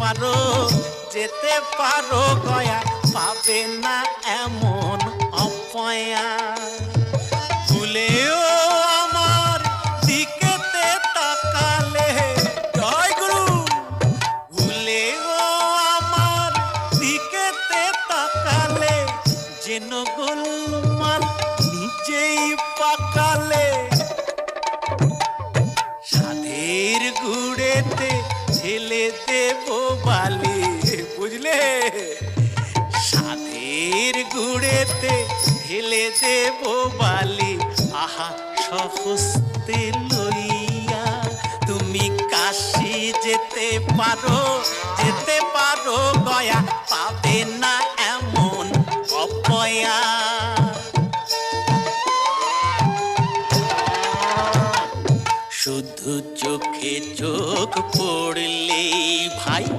পারো যেতে পারো গয়া, পাবে না এমন অপয়া। ভুলেও আমার দিকেতে তাকালে, জয় গুরু, ভুলেও আমার দিকেতে তাকালে, যেন গোলমাল নিজেই পাকালে। সাধের গুড়েতে ঢেলে দেব বালি, বুঝলে? সাধের গুড়েতে ঢেলে দেব বালি, আহা সহস্তে লইয়া। তুমি কাশি যেতে পারো গয়া, পাবে না এমন অপয়া। শুধু চোখে চোখ পড়লে